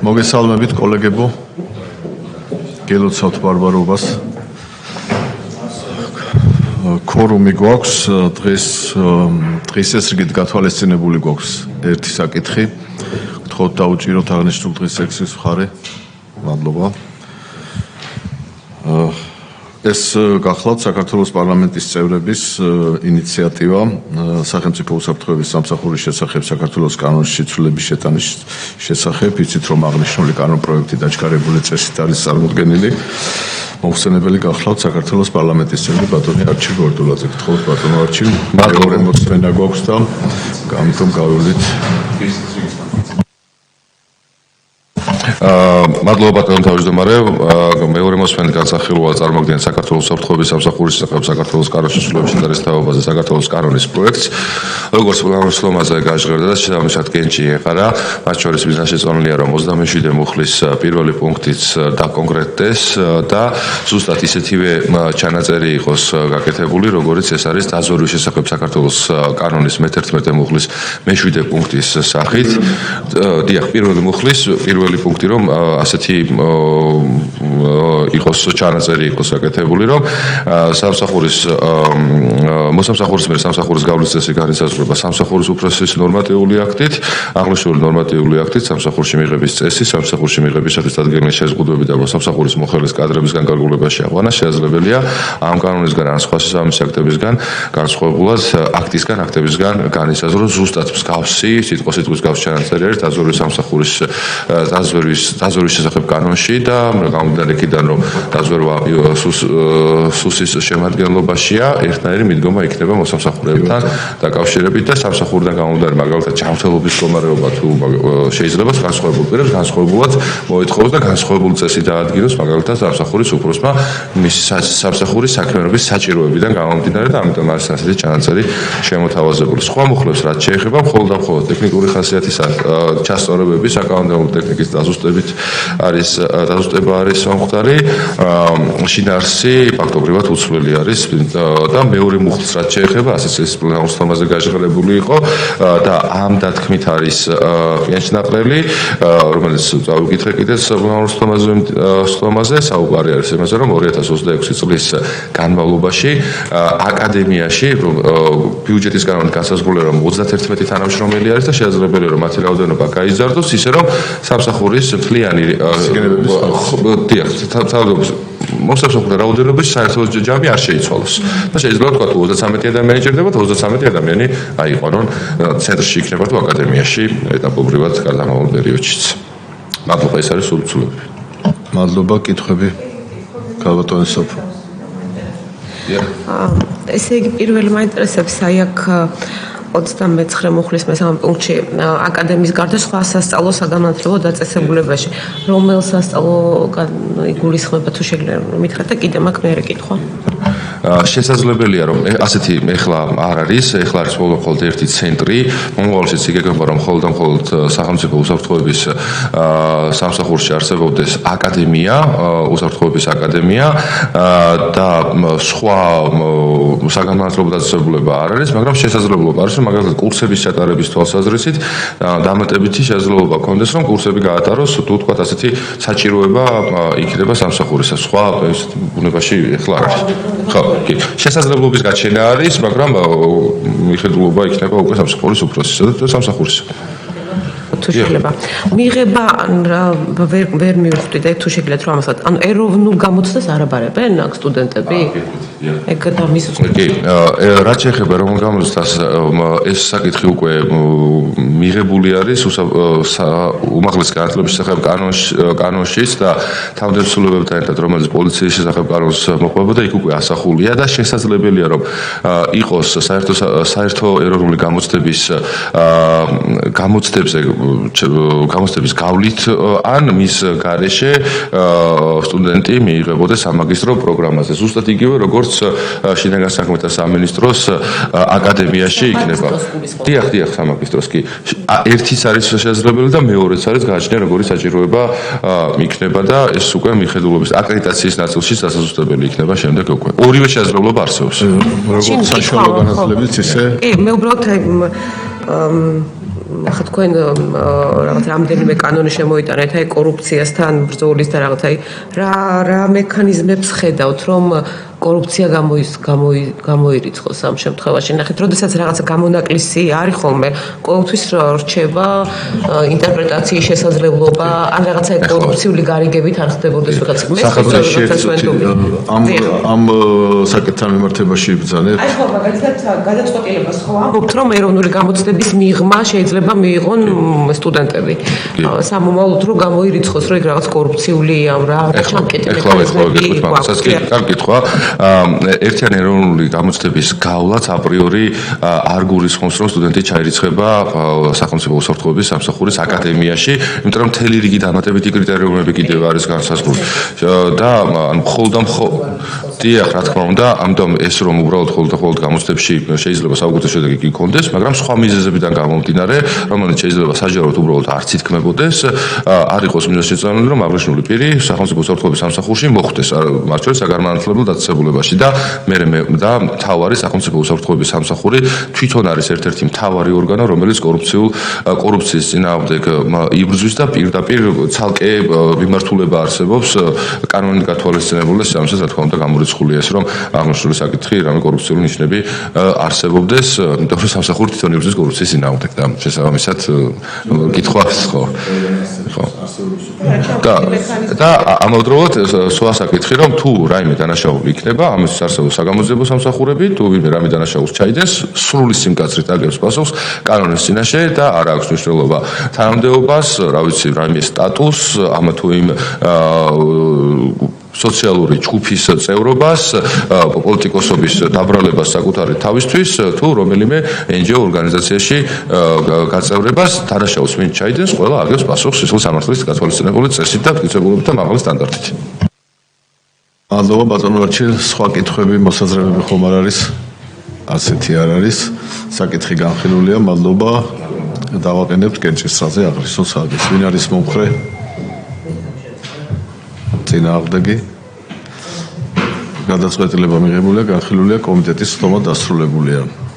მოგესალმებით კოლეგებო, გელოცავთ ბარბარობას. Ქორუმი გვაქვს, დღეს ეს რიგით გათვალისწინებული გვაქვს ერთი საკითხი. გთხოვთ დაუჭიროთ აღნიშნულ დღის სექციის მხარე. მადლობა. ეს გახლავთ საქართველოს პარლამენტის წევრების ინიციატივა სახელმწიფო უსაფრთხოების სამსახურის შესახებ საქართველოს კანონის შეცვლილების შეტანის შესახებ. იცით რომ აღნიშნული კანონპროექტი დაჩქარებული წესით არის წარმოდგენილი. მოხსენებელი გახლავთ საქართველოს პარლამენტის წევრი ბატონი არჩილ გორდულაძე. გთხოვთ ბატონო არჩილ, მეორე მოსმენა გვაქვს და გამიტომ გავივლით. მადლობა ბატონო თავმჯდომარე. მეორე მოსმენით განსახილველად წარმოადგენს საქართველოს უსაფრთხოების სამსახურის შესახებ საქართველოს კანონის შეცვლილების შეტანის თაობაზე საქართველოს კანონის პროექტს. როგორც უახლოესლომაზე გაჟღერდა და შესაბამისად კენჭი ეყარა, მათ შორის მიზანშეწონილია რომ 27 მუხლის პირველი პუნქტიც დაკონკრეტდეს და ზუსტად ისეთივე ჩანაწერი იყოს გაკეთებული, როგორც ეს არის დაზვერვის შესახებ საქართველოს კანონის მე-11 მუხლის მე-7 პუნქტის სახით. დიახ, პირველი მუხლის პირველი პუნქტი რომ ასეთი იყოს ჩანაწერი იყოს გაკეთებული, რომ მოსამსახურის მიერ სამსახურის გავლის წესი განისაზღვრება სამსახურის უფროსის ნორმატიული აქტით, აღნიშნული ნორმატიული აქტით სამსახურში მიღების წესი, სამსახურში მიღებისათვის დადგენილი შეზღუდვები და მოსამსახურის მოხელის კადრების განკარგულებაში აღვანა შესაძლებელია ამ კანონისგან ან სხვა შესაბამისი აქტებისგან განსხვავებულად აქტებისგან განისაზღვროს ზუსტად მსგავსი სიტყვა-სიტყვის გავს ჩანაწერი არის დაზვერვის სამსახურის დაზვერვის შესახებ კანონში და გამომდინარე იქიდან რომ დაზვერვა სუსის შემადგენლობაშია, ერთნაირი მიდგომა იქნება მოსამსახურეებთან დაკავშირებით და სამსახურიდან გამომდინარე მაგალითად ჯანმრთელობის მდგომარეობა თუ შეიძლება განსხვავებულ პირებს განსხვავებულად მოითხოვოს და განსხვავებული წესი დაადგინოს მაგალითად სამსახურის უფროსმა მისი სამსახურის საქმიანობის საჭიროებიდან გამომდინარე და ამიტომ არის ასეთი ჩანაწერი შემოთავაზებული. სხვა მუხლებს რაც შეეხება მხოლოდ და მხოლოდ ტექნიკური ხასიათის ჩასწორებები საკანონმდებლო ტექნიკის დაზუსტება არის მომხდარი, შინაარსი ფაქტობრივად უცვლელი არის და მეორე მუხლს რაც შეეხება ასეც ეს პროგრამაზე გაჟღერებული იყო და ამ დათქმით არის პიენჩნაყრელი, რომელიც წავიკითხე კიდეც პროგრამაზე საუბარი არის იმაზე, რომ 2026 წლის განმავლობაში აკადემიაში ბიუჯეტის კანონით განსაზღვრულია რომ 31 თანამშრომელი არის და შესაძლებელია რომ მათი რაოდენობა გაიზარდოს ისე რომ სამსახურის მთლიანი მოსამსახურე რაოდენობის საერთო ჯამი არ შეიცვალოს. და შეიძლება თქვა თუ 33 ადამიანი ჭირდება, 33 ადამიანი აიყვანონ ცენტრში იქნება თუ აკადემიაში ეტაპობრივად გარდამავალ პერიოდშიც. მადლობა, ეს არის სრულწლები. მადლობა, კითხვები. გალბატონი სოფო. ესე იგი პირველი მაინტერესებს აი აქ 29 მუხლის მესამე პუნქტში აკადემიის გარდა სხვა სასწავლო საგანმანათლებლო დაწესებულებაში რომელ სასწავლო იგულისხმება თუ შეიძლება მითხრათ და კიდე მაქვს მეორე კითხვა. შესაძლებელია რომ ასეთი ეხლა არ არის, ეხლა არის მხოლოდ ერთი ცენტრი, მომავალშიც იგეგმება რომ მხოლოდ სახელმწიფო უსაფრთხოების სამსახურში არსებობდეს აკადემია, უსაფრთხოების აკადემია და სხვა საგანმანათლებლო დაწესებულება არ არის, მაგრამ შესაძლებლობა არის რომ მაგალითად კურსების ჩატარების თვალსაზრისით დამატებითი შესაძლებლობა გქონდეს რომ კურსები გაატაროს თუ თქვათ ასეთი საჭიროება იქნება სამსახურისა. სხვა ბუნებაში ეხლა არ არის. ხო, კი. შესაძლებლობის გაჩენა არის, მაგრამ მიხედულობა იქნება უკვე სამსახურის უფროსისა და სამსახურისა. თუ შეიძლება მიღება ვერ მივხვდი და თუ შეგიძლიათ რომ ამასაც ანუ ეროვნულ გამოცდას არ აბარებენ აქ სტუდენტები? ეგ და მის კი, რაც შეეხება ეროვნულ გამოცდას ეს საკითხი უკვე მიღებული არის უმაღლესი განათლების შესახებ კანონშიც და თავდაცველებებთან ერთად რომელიც პოლიციის შესახებ კანონს მოყვება და იქ უკვე ასახულია და შესაძლებელია რომ იყოს საერთო ეროვნული გამოცდების გავლით ან მის გარეშე სტუდენტი მიიღებოდეს სამაგისტრო პროგრამაზე. ზუსტად იგივე როგორც შინაგან საქმეთა სამინისტროს აკადემიაში იქნება. დიახ, სამაგისტროს კი. ერთიც არის შესაძლებელი და მეორეც არის გააჩნია როგორი საჭიროება იქნება და ეს უკვე მიხედულობის აკრედიტაციის ნაწილში დასაზუსტებელი იქნება შემდეგ უკვე. ორივე შესაძლებლობა არსებობს. როგორც საშუალო განათლებიც ისე. კი, მე უბრალოდ ახლა თქვენ რაღაც რამდენიმე კანონი შემოიტანეთ აი კორუფციასთან ბრძოლის და რაღაც აი რა მექანიზმებს ხედავთ რომ კორუფცია გამოირიცხოს ამ შემთხვევაში. ნახეთ, როდესაც რაღაცა გამონაკლისი არის ხოლმე, ყოველთვის რჩება ინტერპრეტაციის შესაძლებლობა, ან რაღაცა კორუფციული გარიგებით არ ხდებოდეს ვიღაცა. ამ საკითხთან მიმართებაში იბრძანეთ? აი ხო, მაგალითად გადაწყვეტილებას ხო ამბობთ, რომ ეროვნული გამოცდების მიღმა შეიძლება მიიღონ სტუდენტები. სამომავლოდ რომ გამოირიცხოს, რომ იქ რაღაც კორუფციული ამ რა ჩამკეტი მექანიზმები გვაქვს. კარგი კითხვა. ერთიანი ეროვნული გამოცდების გავლაც აპრიორი არ გულისხმობს, რომ სტუდენტი ჩაირიცხება სახელმწიფო უსაფრთხოების სამსახურის აკადემიაში, იმიტომ რომ მთელი რიგი დამატებითი კრიტერიუმები კიდევ არის განსაზღვრული და დიახ, რა თქმა უნდა, ამიტომ ეს რომ უბრალოდ მხოლოდ გამოცდებში შეიძლება საუკეთესო შედეგი გქონდეს, მაგრამ სხვა მიზეზებიდან გამომდინარე, რომელიც შეიძლება საჯაროდ უბრალოდ არც ითქმებოდეს, არ იყოს მიზეზშეწონილი, რომ აღნიშნული პირი სახელმწიფო უსაფრთხოების სამსახურში მოხვდეს, მათ შორის საგანმანათლებლო დაწესებულებაში და და მთავარი სახელმწიფო უსაფრთხოების სამსახური თვითონ არის ერთ-ერთი მთავარი ორგანო, რომელიც კორუფციის წინააღმდეგ იბრძვის და პირდაპირ ცალკე მიმართულება არსებობს კანონით გათვალისწინებული და ამასაც რა თქმა უნდა გამორიცხულია ეს რომ აღნიშნული საკითხი რამე კორუფციული ნიშნები არსებობდეს, იმიტომ რომ სამსახური თვითონ იბრძვის კორუფციის წინააღმდეგ და შესაბამისად კითხვას ხო. და ამავდროულად სხვა საკითხი რომ თუ რაიმე დანაშაული იქნება, ამის არსებობს საგამოძიებო სამსახურები, თუ ვინმე რამე დანაშაულს ჩაიდეს, სრული სიმკაცრით აგებს პასუხს კანონის წინაშე და არ აქვს მნიშვნელობა თანამდებობას, რა ვიცი, რაიმე სტატუსს, ამა თუ იმ სოციალური ჯგუფის წევრობას, პოლიტიკოსობის დაბრალებას საკუთარი თავისთვის, თუ რომელიმე NGO ორგანიზაციაში გაწევრებას, დანაშაულს ვინ ჩაიდენს, ყველა აგებს პასუხს სისხლის სამართლის გათვალისწინებული წესით და მტკიცებულობით და მაღალი სტანდარტით. მადლობა ბატონო არჩილ, სხვა კითხვები, მოსაზრებები ხომ არ არის? ასეთი არ არის. საკითხი განხილულია, მადლობა. დავაყენებთ კენჭისრაზე აღრისო საათის. ვინ არის მომხრე? წინააღმდეგი? გადაწყვეტილება მიღებულია, განხილულია, კომიტეტის ხდომა დასრულებულია.